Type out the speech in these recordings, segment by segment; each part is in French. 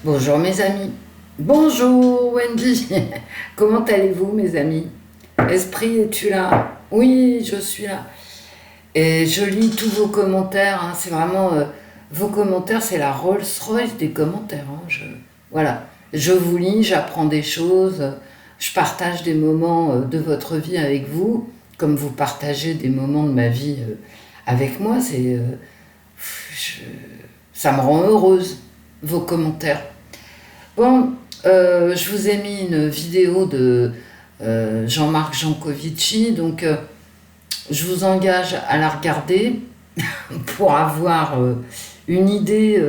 Bonjour mes amis. Bonjour Wendy. Comment allez-vous mes amis? Esprit, es-tu là? Oui, je suis là. Et je lis tous vos commentaires, hein. C'est vraiment... vos commentaires, c'est la Rolls-Royce des commentaires, hein. Voilà. Je vous lis, j'apprends des choses, je partage des moments de votre vie avec vous, comme vous partagez des moments de ma vie avec moi. Je- Ça me rend heureuse, vos commentaires. Bon, je vous ai mis une vidéo de Jean-Marc Jancovici, donc je vous engage à la regarder pour avoir une idée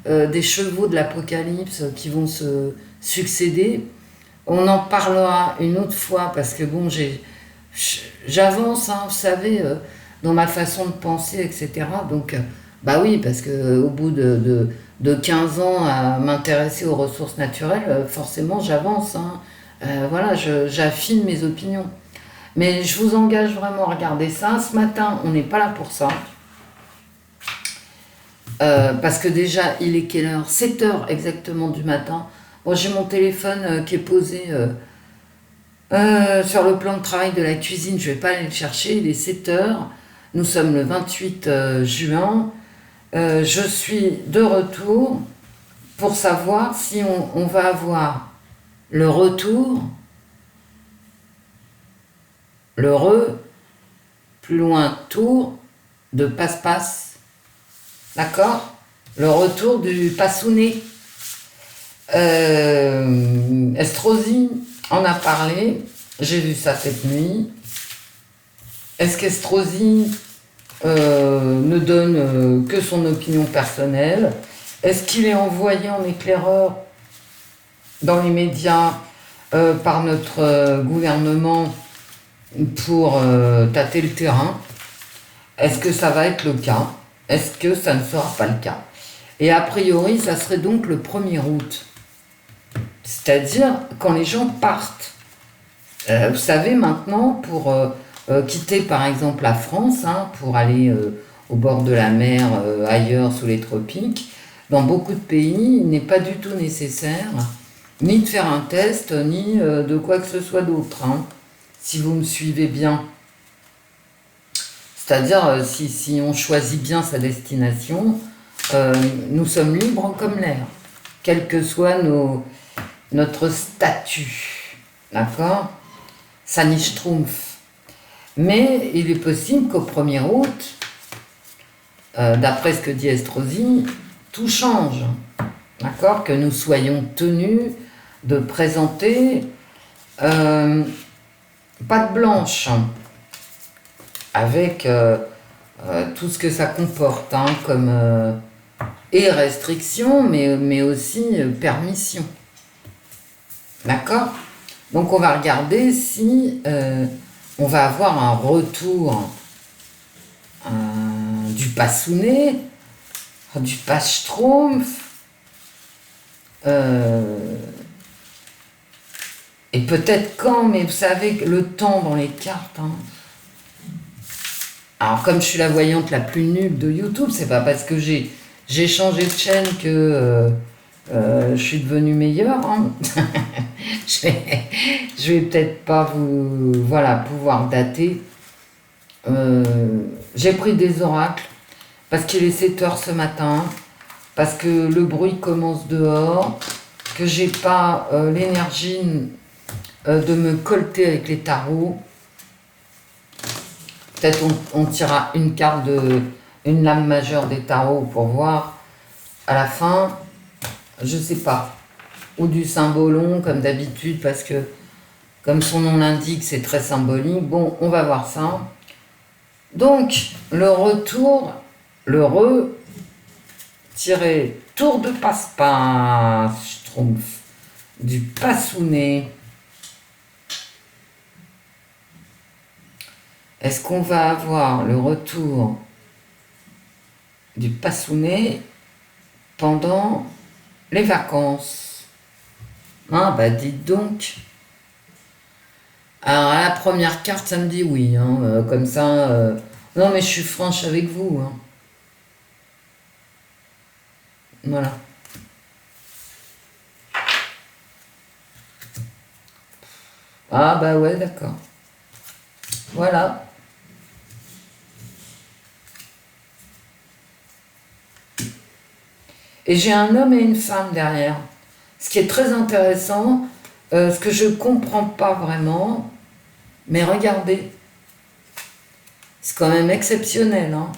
des chevaux de l'Apocalypse qui vont se succéder. On en parlera une autre fois parce que bon, j'avance, hein, vous savez, dans ma façon de penser, etc. Donc, bah oui, parce que au bout de 15 ans à m'intéresser aux ressources naturelles, forcément j'avance, hein. Voilà, j'affine mes opinions. Mais je vous engage vraiment à regarder ça. Ce matin, on n'est pas là pour ça. Parce que déjà, il est quelle heure? 7 heures exactement du matin. Bon, j'ai mon téléphone qui est posé sur le plan de travail de la cuisine. Je ne vais pas aller le chercher. Il est 7 heures. Nous sommes le 28 juin. Je suis de retour pour savoir si on va avoir le retour, plus loin, tour de passe-passe. D'accord? Le retour du passounet. Estrosi en a parlé. J'ai vu ça cette nuit. Est-ce qu'Estrosi ne donne que son opinion personnelle? Est-ce qu'il est envoyé en éclaireur dans les médias par notre gouvernement pour tâter le terrain? Est-ce que ça va être le cas? Est-ce que ça ne sera pas le cas? Et a priori, ça serait donc le 1er août. C'est-à-dire quand les gens partent. Vous savez, maintenant, pour quitter par exemple la France, hein, pour aller au bord de la mer, ailleurs, sous les tropiques, dans beaucoup de pays, il n'est pas du tout nécessaire ni de faire un test, ni de quoi que ce soit d'autre, hein, si vous me suivez bien. C'est-à-dire, si on choisit bien sa destination, nous sommes libres comme l'air, quel que soit notre statut. D'accord? Ça nicht schtroumpf. Mais il est possible qu'au 1er août, d'après ce que dit Estrosi, tout change. D'accord? Que nous soyons tenus de présenter patte blanche, avec tout ce que ça comporte, hein, comme et restrictions, mais aussi permission. D'accord? Donc on va regarder si on va avoir un retour du passounet, du passe-schtroumpf, et peut-être quand, mais vous savez, le temps dans les cartes, hein. Alors comme je suis la voyante la plus nulle de YouTube, c'est pas parce que j'ai changé de chaîne que je suis devenue meilleure, hein. Je vais peut-être pas voilà, pouvoir dater. J'ai pris des oracles parce qu'il est 7 heures ce matin, parce que le bruit commence dehors, que j'ai pas l'énergie de me colter avec les tarots. Peut-être on tirera une carte une lame majeure des tarots pour voir à la fin, je sais pas, ou du symbolon comme d'habitude, parce que comme son nom l'indique, c'est très symbolique. Bon, on va voir ça. Donc, le retour, tiré tour de passe-passe, schtroumpf, du passounet. Est-ce qu'on va avoir le retour du passounet pendant les vacances? Ah, bah dites donc. Alors, à la première carte, ça me dit oui, hein, comme ça. Non, mais je suis franche avec vous, hein. Voilà. Ah bah ouais, d'accord. Voilà. Et j'ai un homme et une femme derrière. Ce qui est très intéressant, ce que je ne comprends pas vraiment, mais regardez, c'est quand même exceptionnel, hein.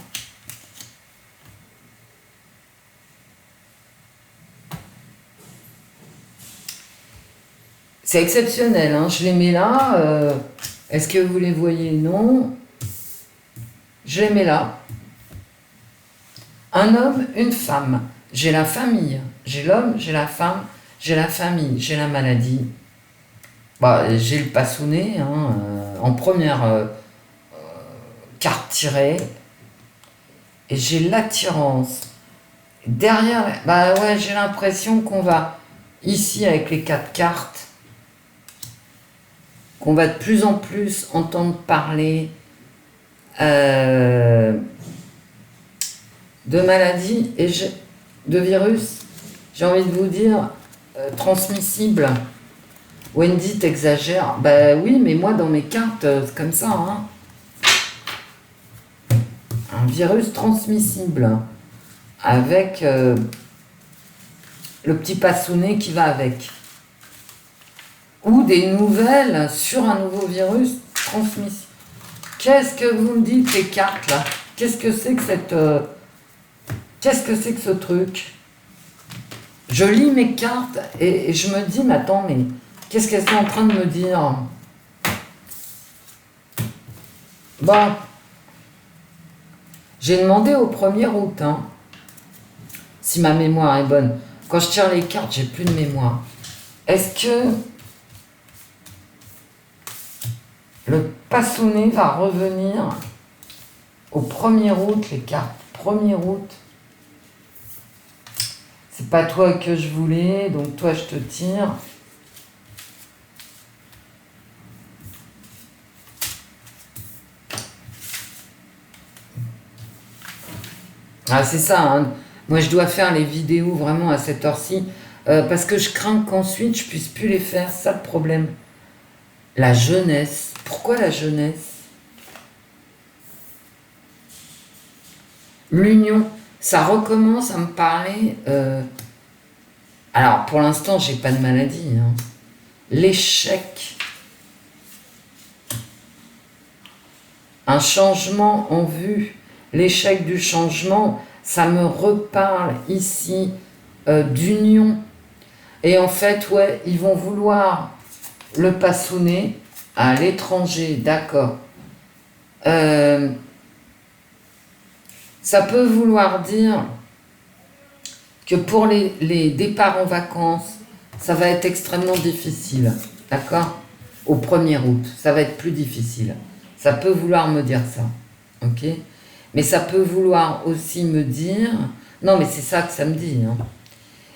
C'est exceptionnel, hein. Je les mets là. Est-ce que vous les voyez? Non. Je les mets là. Un homme, une femme. J'ai la famille. J'ai l'homme, j'ai la femme, j'ai la famille, j'ai la maladie. Bah, j'ai le passounet, hein, en première carte tirée. Et j'ai l'attirance. Derrière, bah ouais, j'ai l'impression qu'on va, ici avec les 4 cartes, qu'on va de plus en plus entendre parler de maladies et de virus, j'ai envie de vous dire, transmissibles. Wendy, t'exagères. Bah oui, mais moi, dans mes cartes, c'est comme ça, hein. Un virus transmissible, avec le petit passounet qui va avec. Ou des nouvelles sur un nouveau virus transmissible. Qu'est-ce que vous me dites, ces cartes, là? Qu'est-ce que c'est que cette... Qu'est-ce que c'est que ce truc? Je lis mes cartes et je me dis, mais attends, mais qu'est-ce qu'elles sont en train de me dire? Bon, j'ai demandé au 1er août, hein, si ma mémoire est bonne. Quand je tire les cartes, j'ai plus de mémoire. Est-ce que le passounet va revenir au 1er août, les cartes 1er août? C'est pas toi que je voulais, donc toi je te tire. Ah c'est ça, hein. Moi je dois faire les vidéos vraiment à cette heure-ci, parce que je crains qu'ensuite je puisse plus les faire, c'est ça le problème. La jeunesse. Pourquoi la jeunesse? L'union. Ça recommence à me parler. Alors, pour l'instant, j'ai pas de maladie, hein. L'échec. Un changement en vue. L'échec du changement, ça me reparle ici d'union. Et en fait, ouais, ils vont vouloir le passounet à l'étranger, d'accord. Ça peut vouloir dire que pour les départs en vacances, ça va être extrêmement difficile, d'accord? Au 1er août, ça va être plus difficile. Ça peut vouloir me dire ça, ok? Mais ça peut vouloir aussi me dire... Non, mais c'est ça que ça me dit, hein.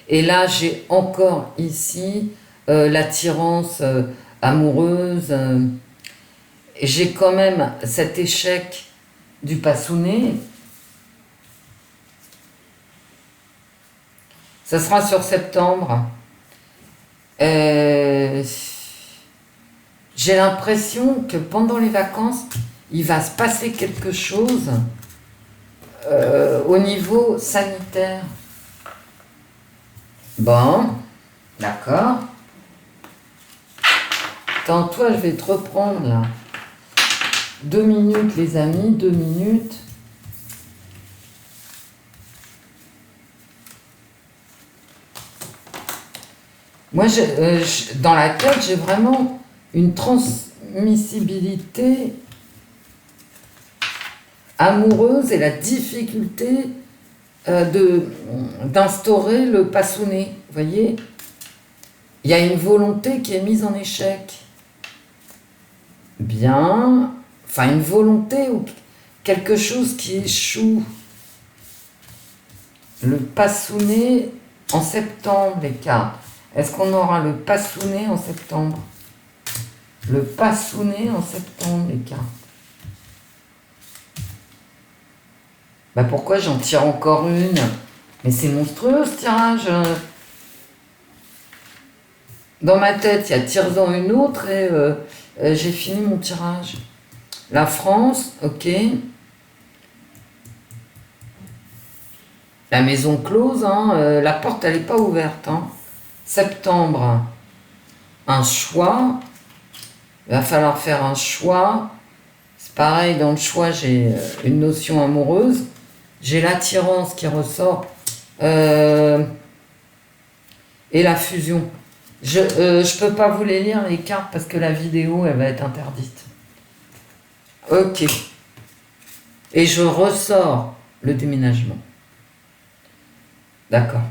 Et là, j'ai encore ici l'attirance amoureuse. J'ai quand même cet échec du passounet. Ça sera sur septembre. J'ai l'impression que pendant les vacances, il va se passer quelque chose au niveau sanitaire. Bon, d'accord. Attends, toi, je vais te reprendre là. 2 minutes, les amis, 2 minutes. Moi, dans la tête, j'ai vraiment une transmissibilité amoureuse et la difficulté d'instaurer le passounet. Vous voyez? Il y a une volonté qui est mise en échec. Bien. Enfin, une volonté ou quelque chose qui échoue. Le passounet en septembre, les cartes. Est-ce qu'on aura le passounet en septembre? Le passounet en septembre, les cartes. Bah pourquoi j'en tire encore une? Mais c'est monstrueux ce tirage. Dans ma tête, il y a tire-en une autre et j'ai fini mon tirage. La France, ok. La maison close, hein, la porte, elle n'est pas ouverte. Hein. Septembre, un choix. Il va falloir faire un choix. C'est pareil, dans le choix, j'ai une notion amoureuse. J'ai l'attirance qui ressort. Et la fusion. Je peux pas vous les lire, les cartes, parce que la vidéo, elle va être interdite. Ok. Et je ressors le déménagement. D'accord.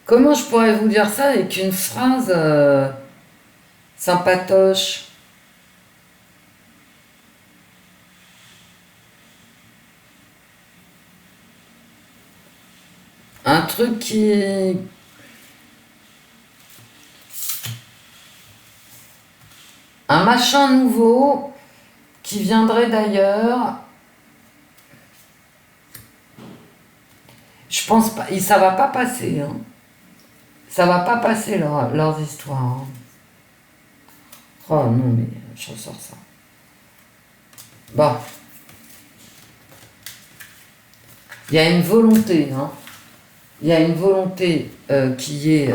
Comment je pourrais vous dire ça avec une phrase sympatoche? Un truc qui... Un machin nouveau qui viendrait d'ailleurs. Je pense pas... Ça va pas passer. Hein. Ça va pas passer leurs histoires. Hein. Oh non, mais je ressors ça. Bon. Il y a une volonté. Hein. Il y a une volonté qui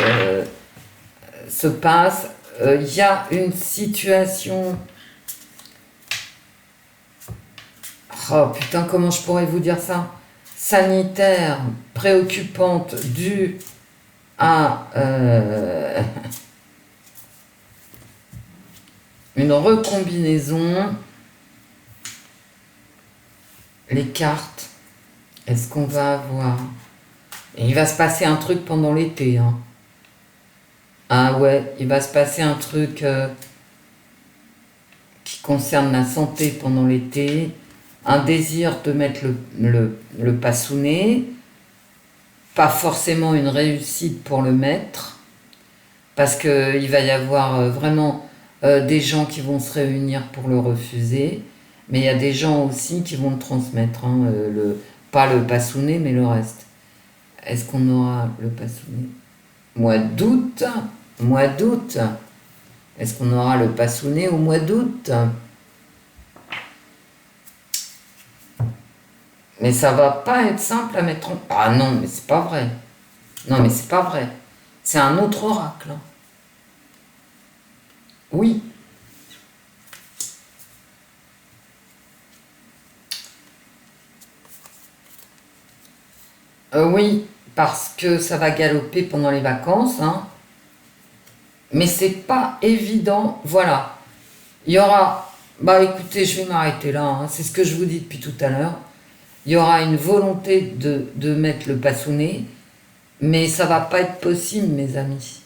se passe. Il y a une situation... Oh putain, comment je pourrais vous dire ça? Sanitaire, préoccupante, due à une recombinaison. Les cartes, est-ce qu'on va avoir... Et il va se passer un truc pendant l'été. Hein. Ah ouais, il va se passer un truc qui concerne la santé pendant l'été. Un désir de mettre le passounet. Pas forcément une réussite pour le mettre. Parce qu'il va y avoir vraiment des gens qui vont se réunir pour le refuser. Mais il y a des gens aussi qui vont le transmettre. Hein, pas le passounet, mais le reste. Est-ce qu'on aura le passounet? Mois d'août. Mois d'août. Est-ce qu'on aura le passounet au mois d'août? Mais ça va pas être simple à mettre en... Ah non, mais c'est pas vrai. Non, mais c'est pas vrai. C'est un autre oracle. Oui. Oui, parce que ça va galoper pendant les vacances. Hein. Mais c'est pas évident. Voilà. Il y aura... Bah écoutez, je vais m'arrêter là. Hein. C'est ce que je vous dis depuis tout à l'heure. Il y aura une volonté de mettre le passounet. Mais ça va pas être possible, mes amis.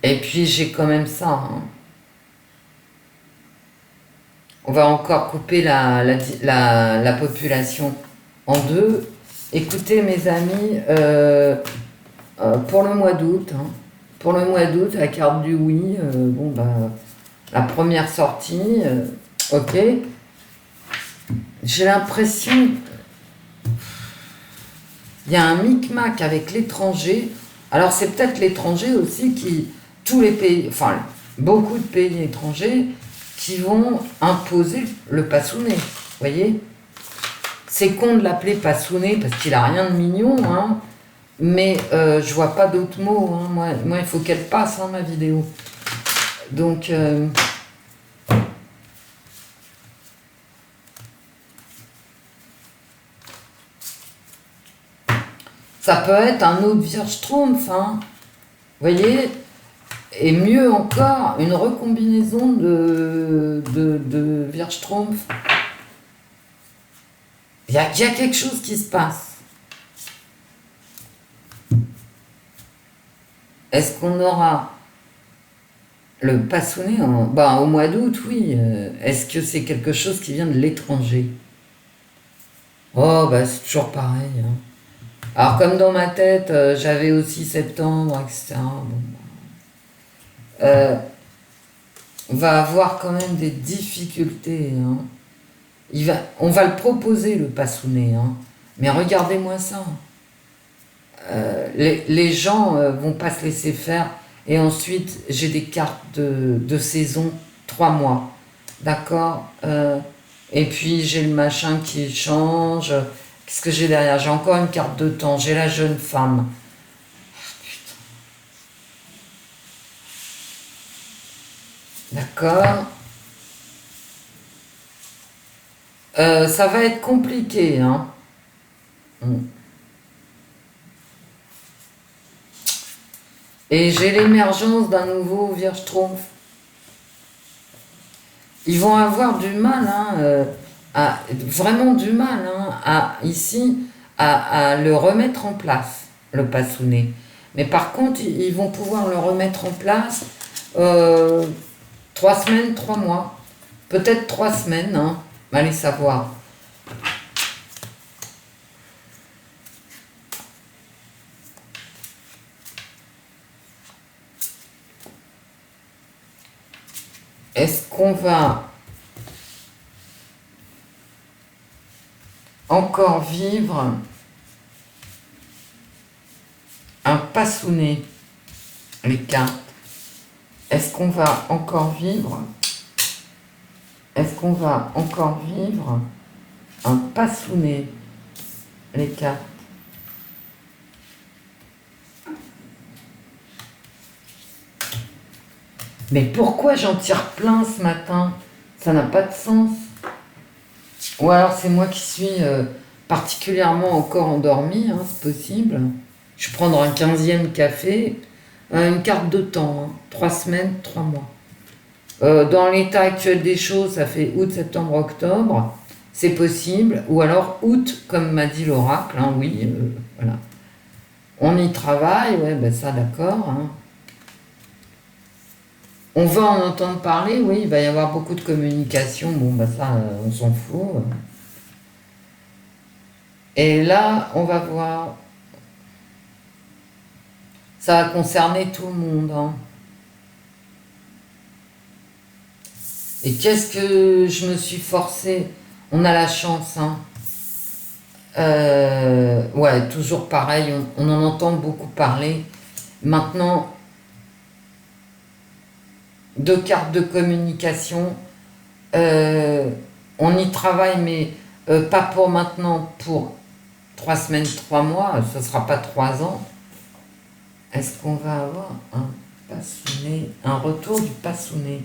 Et puis j'ai quand même ça. Hein. On va encore couper la population en deux. Écoutez mes amis, pour le mois d'août, hein, pour le mois d'août, la carte du oui, bon bah, la première sortie, ok. J'ai l'impression, il y a un micmac avec l'étranger. Alors c'est peut-être l'étranger aussi qui, tous les pays, enfin beaucoup de pays étrangers, qui vont imposer le passounet, vous voyez? C'est con de l'appeler passounet parce qu'il a rien de mignon, hein, mais je vois pas d'autres mots. Hein. Moi, il faut qu'elle passe, hein, ma vidéo. Donc, ça peut être un autre Vierge Triomphe, hein, vous voyez? Et mieux encore, une recombinaison de Vierge Triomphe. Il y a quelque chose qui se passe. Est-ce qu'on aura Le passonné, au mois d'août, oui. Est-ce que c'est quelque chose qui vient de l'étranger? Oh, bah c'est toujours pareil, hein. Alors comme dans ma tête, j'avais aussi septembre, etc. Bon, euh, on va avoir quand même des difficultés, hein. On va le proposer, le passounet, hein. Mais regardez-moi ça. Les gens vont pas se laisser faire. Et ensuite, j'ai des cartes de saison, 3 mois. D'accord. Et puis, j'ai le machin qui change. Qu'est-ce que j'ai derrière? J'ai encore une carte de temps. J'ai la jeune femme. D'accord. Ça va être compliqué, hein. Mm. Et j'ai l'émergence d'un nouveau Vierge Triomphe. Ils vont avoir du mal, hein, vraiment du mal, hein, à le remettre en place, le passounet. Mais par contre, ils vont pouvoir le remettre en place 3 semaines, 3 mois. Peut-être 3 semaines, hein, allez savoir. Est-ce qu'on va encore vivre un passounet, les cartes? Est-ce qu'on va encore vivre un passounet, les cartes? Mais pourquoi j'en tire plein ce matin? Ça n'a pas de sens. Ou alors c'est moi qui suis particulièrement encore endormie, hein, c'est possible. Je prendrai un 15e café, une carte de temps, hein, 3 semaines, 3 mois. Dans l'état actuel des choses, ça fait août, septembre, octobre. C'est possible. Ou alors août, comme m'a dit l'oracle, hein, oui, voilà. On y travaille, ouais, ben ça d'accord, hein. On va en entendre parler, oui, il va y avoir beaucoup de communication, bon, bah ça, on s'en fout. Et là, on va voir, ça va concerner tout le monde, hein. Et qu'est-ce que je me suis forcée? On a la chance, hein. Ouais, toujours pareil, on en entend beaucoup parler. Maintenant, 2 cartes de communication, on y travaille, mais pas pour maintenant, pour 3 semaines, 3 mois, ce ne sera pas 3 ans. Est-ce qu'on va avoir un passounet, un retour du passounet?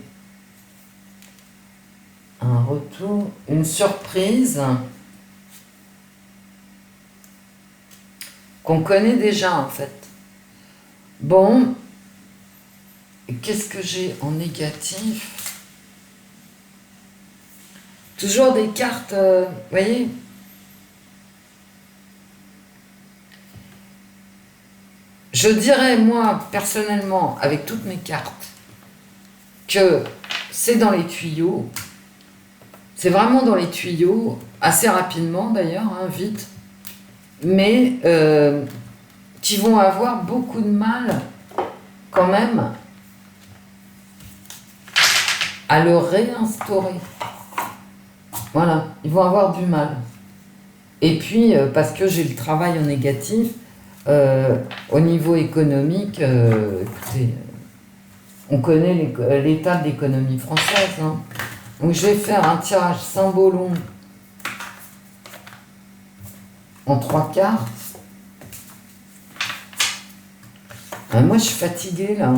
Un retour, une surprise qu'on connaît déjà en fait. Bon, qu'est-ce que j'ai en négatif? Toujours des cartes, vous voyez? Je dirais, moi, personnellement, avec toutes mes cartes, que c'est dans les tuyaux. C'est vraiment dans les tuyaux, assez rapidement d'ailleurs, hein, vite. Mais qui vont avoir beaucoup de mal, quand même, à le réinstaurer. Voilà, ils vont avoir du mal. Et puis, parce que j'ai le travail en négatif, au niveau économique, écoutez, on connaît l'état de l'économie française, hein. Donc je vais faire un tirage symbolon en 3 cartes. Moi je suis fatiguée là.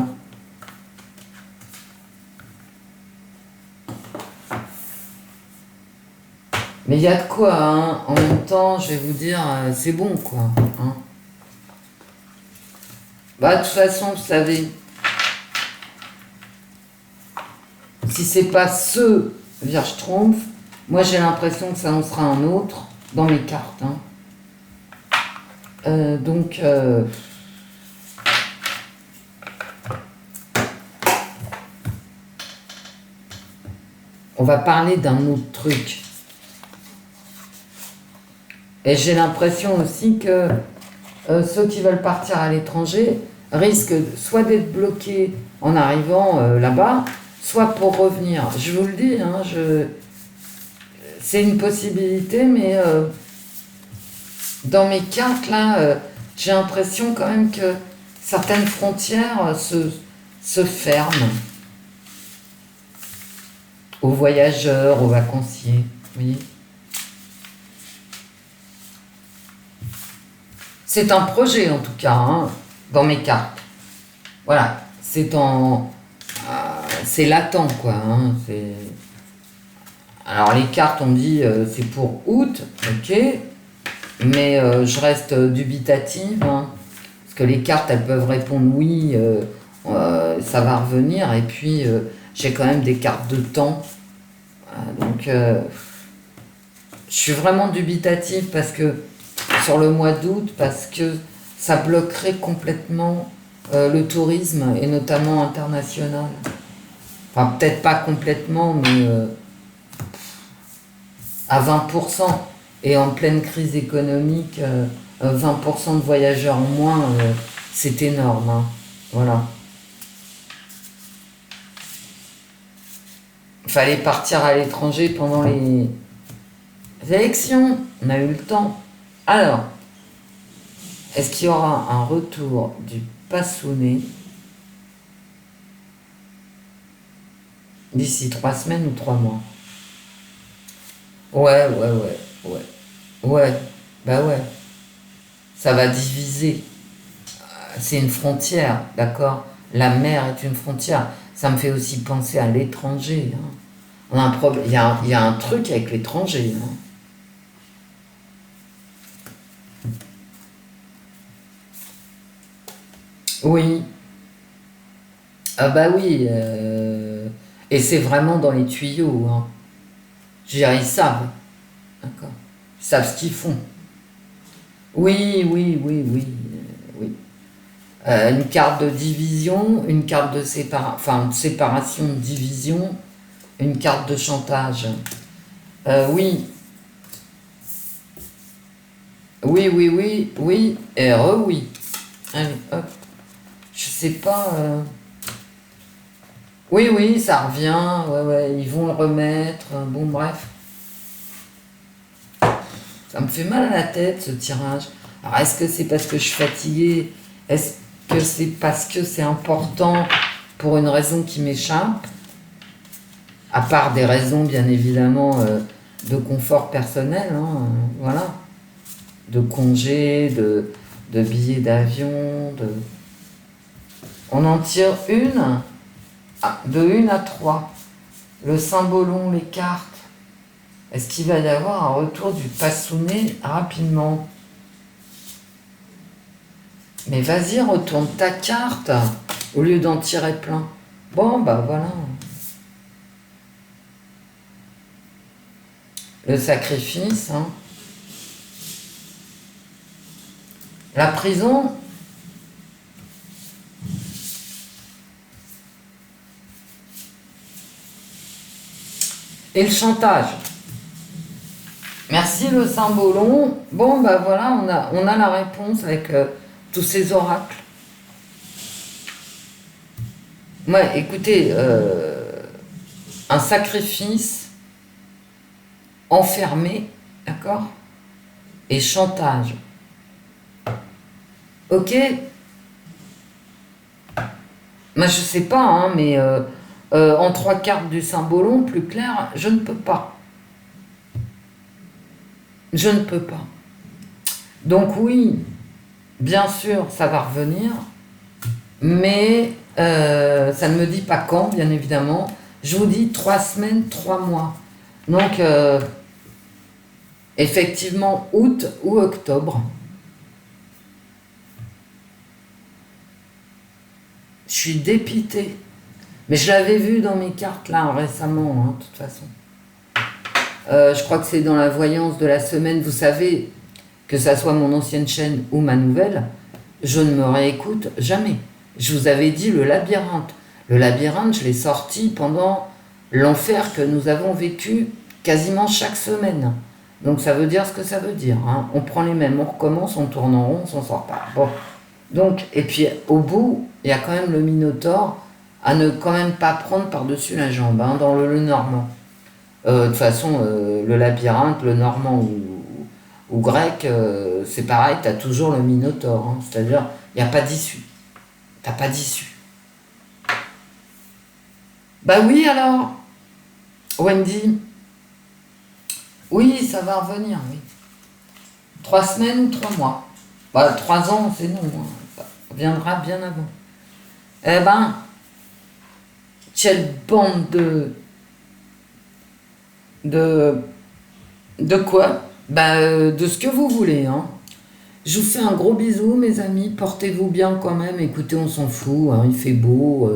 Mais il y a de quoi, hein. En même temps, je vais vous dire, c'est bon quoi, hein. Bah de toute façon, vous savez, si c'est pas ce Vierge Triomphe, moi j'ai l'impression que ça en sera un autre dans mes cartes, hein. Donc On va parler d'un autre truc. Et j'ai l'impression aussi que ceux qui veulent partir à l'étranger risquent soit d'être bloqués en arrivant là-bas, soit pour revenir. Je vous le dis, hein, c'est une possibilité, mais dans mes cartes, là, j'ai l'impression quand même que certaines frontières se ferment aux voyageurs, aux vacanciers. Vous voyez ? C'est un projet en tout cas, hein, dans mes cartes. Voilà, c'est latent quoi. Hein, alors les cartes on dit c'est pour août, ok, mais je reste dubitative, hein, parce que les cartes elles peuvent répondre oui, ça va revenir, et puis j'ai quand même des cartes de temps, donc je suis vraiment dubitative parce que sur le mois d'août, parce que ça bloquerait complètement le tourisme, et notamment international. Enfin, peut-être pas complètement, mais à 20%. Et en pleine crise économique, 20% de voyageurs en moins, c'est énorme. Hein. Voilà. Il fallait partir à l'étranger pendant les élections. On a eu le temps. Alors, est-ce qu'il y aura un retour du Passounet d'ici 3 semaines ou 3 mois? Ouais. Bah ouais. Ça va diviser. C'est une frontière, d'accord? La mer est une frontière. Ça me fait aussi penser à l'étranger. Hein. On a un problème. Il y a un truc avec l'étranger. Hein. Oui. Ah bah oui. Et c'est vraiment dans les tuyaux. Hein. Je veux dire, ils savent. D'accord. Ils savent ce qu'ils font. Oui. Une carte de division, une carte de séparation de division, une carte de chantage. Oui. Oui. Et oui. Allez, hop. Je sais pas. Oui, ça revient. Ouais, ils vont le remettre. Bon, bref. Ça me fait mal à la tête, ce tirage. Alors, est-ce que c'est parce que je suis fatiguée? Est-ce que c'est parce que c'est important pour une raison qui m'échappe? À part des raisons, bien évidemment, de confort personnel. Hein, voilà. De congés, de billets d'avion, On en tire une, de 1 à 3. Le symbolon, les cartes. Est-ce qu'il va y avoir un retour du Passounet rapidement? Mais vas-y, retourne ta carte, au lieu d'en tirer plein. Bon, bah voilà. Le sacrifice, hein. La prison... Et le chantage. Merci le symbolon. Bon, bah voilà, on a la réponse avec tous ces oracles. Ouais, écoutez, un sacrifice enfermé, d'accord? Et chantage. Ok? Moi, je sais pas, hein, mais en 3 cartes du symbolon, plus clair, je ne peux pas. Je ne peux pas. Donc oui, bien sûr, ça va revenir, mais ça ne me dit pas quand, bien évidemment. Je vous dis 3 semaines, 3 mois. Donc, effectivement, août ou octobre. Je suis dépitée. Mais je l'avais vu dans mes cartes, là, récemment, hein, de toute façon. Je crois que c'est dans la voyance de la semaine. Vous savez, que ça soit mon ancienne chaîne ou ma nouvelle, je ne me réécoute jamais. Je vous avais dit le labyrinthe. Le labyrinthe, je l'ai sorti pendant l'enfer que nous avons vécu quasiment chaque semaine. Donc ça veut dire ce que ça veut dire. Hein. On prend les mêmes, on recommence, on tourne en rond, on s'en sort pas. Bon. Donc, et puis au bout, il y a quand même le Minotaure à ne quand même pas prendre par-dessus la jambe, hein, dans le normand. De toute façon, le labyrinthe, le normand ou grec, c'est pareil, tu as toujours le Minotaure. Hein, c'est-à-dire, il n'y a pas d'issue. T'as pas d'issue. Bah oui alors, Wendy. Oui, ça va revenir, oui. 3 semaines ou 3 mois. Bah, 3 ans, c'est non. Hein. Ça viendra bien avant. Eh ben, quelle bande de quoi? Bah, de ce que vous voulez, hein. Je vous fais un gros bisou, mes amis. Portez-vous bien quand même. Écoutez, on s'en fout. Hein, il fait beau.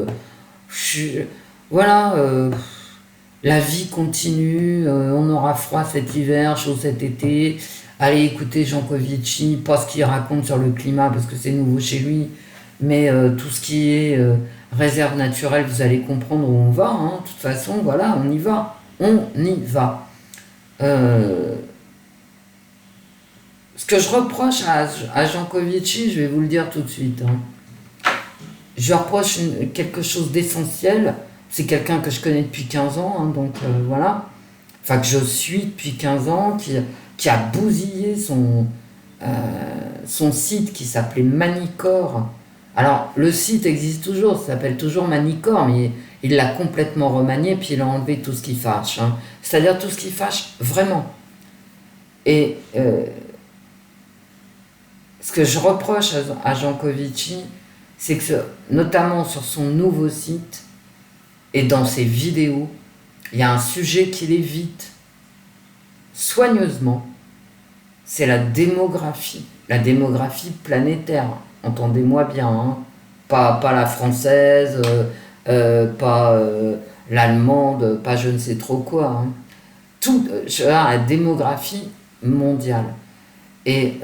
Voilà. La vie continue. On aura froid cet hiver, chaud cet été. Allez écoutez Jean Covici, pas ce qu'il raconte sur le climat parce que c'est nouveau chez lui, mais tout ce qui est réserve naturelle, vous allez comprendre où on va. Hein. De toute façon, voilà, on y va. On y va. Ce que je reproche à Jean Covici, je vais vous le dire tout de suite. Hein. Je lui reproche quelque chose d'essentiel. C'est quelqu'un que je connais depuis 15 ans, hein, donc voilà. Enfin, que je suis depuis 15 ans, qui a bousillé son site qui s'appelait Manicore. Alors, le site existe toujours, ça s'appelle toujours Manicore, mais il l'a complètement remanié, puis il a enlevé tout ce qui fâche. Hein. C'est-à-dire tout ce qui fâche vraiment. Et ce que je reproche à Jean Covici, c'est que, notamment sur son nouveau site et dans ses vidéos, il y a un sujet qu'il évite soigneusement, c'est la démographie planétaire. Entendez-moi bien, hein. Pas la française, pas l'allemande, pas je ne sais trop quoi. Hein. Tout, la démographie mondiale. Et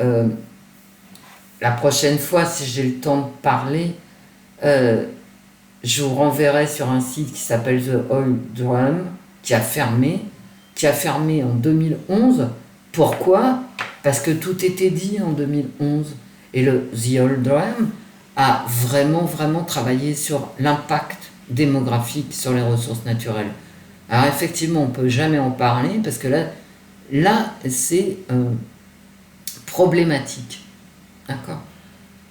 la prochaine fois, si j'ai le temps de parler, je vous renverrai sur un site qui s'appelle The Old Drum, qui a fermé en 2011. Pourquoi? Parce que tout était dit en 2011. Et le The Old Drum a vraiment travaillé sur l'impact démographique sur les ressources naturelles. Alors effectivement, on ne peut jamais en parler parce que là c'est problématique. D'accord?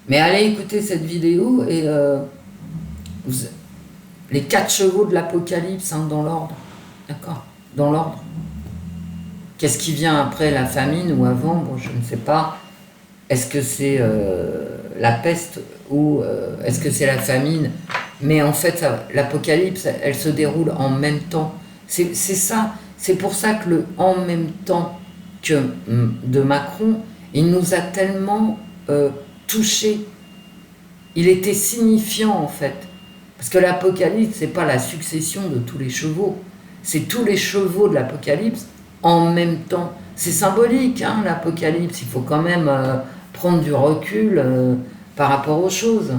Mais allez écouter cette vidéo et les 4 chevaux de l'Apocalypse, hein, dans l'ordre. D'accord? Dans l'ordre. Qu'est-ce qui vient après la famine ou avant? Bon, je ne sais pas. Est-ce que c'est la peste ou est-ce que c'est la famine? Mais en fait, l'Apocalypse, elle se déroule en même temps. C'est ça. C'est pour ça que le en même temps que de Macron, il nous a tellement touchés. Il était signifiant en fait. Parce que l'Apocalypse, c'est pas la succession de tous les chevaux. C'est tous les chevaux de l'Apocalypse en même temps. C'est symbolique, hein, l'Apocalypse. Il faut quand même prendre du recul par rapport aux choses.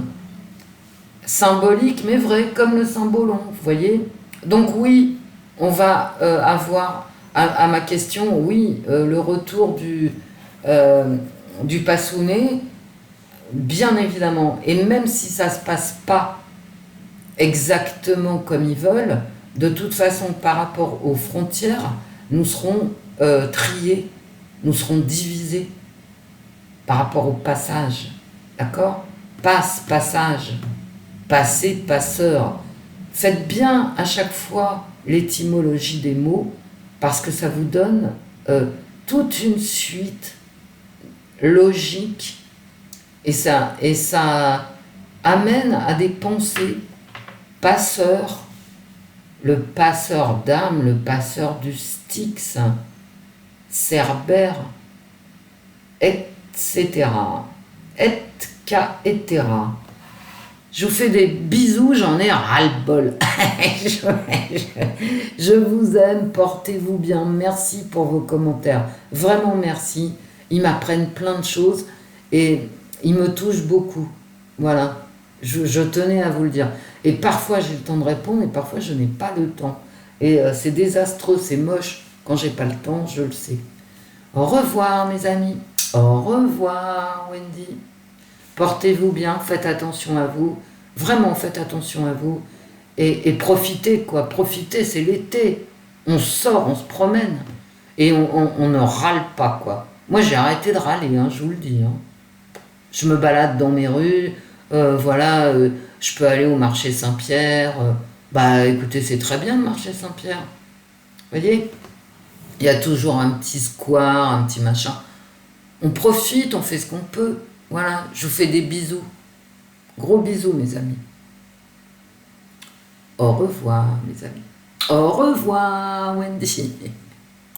Symbolique, mais vrai, comme le symbolon, vous voyez. Donc oui, on va avoir, à ma question, oui, le retour du Passounet, bien évidemment. Et même si ça ne se passe pas exactement comme ils veulent, de toute façon, par rapport aux frontières, nous serons triés, nous serons divisés par rapport au passage. D'accord? Passage, passé, passeur. Faites bien à chaque fois l'étymologie des mots parce que ça vous donne toute une suite logique et ça amène à des pensées. Passeur, le passeur d'âme, le passeur du Styx, Cerbère, etc. Et caetera. Je vous fais des bisous, j'en ai ras-le-bol. Je vous aime, portez-vous bien, merci pour vos commentaires. Vraiment merci, ils m'apprennent plein de choses et ils me touchent beaucoup. Voilà, je tenais à vous le dire. Et parfois j'ai le temps de répondre et parfois je n'ai pas le temps. Et c'est désastreux, c'est moche. Quand j'ai pas le temps, je le sais. Au revoir, mes amis. Au revoir, Wendy. Portez-vous bien, faites attention à vous. Vraiment, faites attention à vous. Et profitez, quoi. Profitez, c'est l'été. On sort, on se promène. Et on ne râle pas, quoi. Moi, j'ai arrêté de râler, hein, je vous le dis. Hein. Je me balade dans mes rues. Voilà, je peux aller au marché Saint-Pierre. Bah, écoutez, c'est très bien le marché Saint-Pierre. Vous voyez, il y a toujours un petit square, un petit machin. On profite, on fait ce qu'on peut. Voilà, je vous fais des bisous. Gros bisous, mes amis. Au revoir, mes amis. Au revoir, Wendy.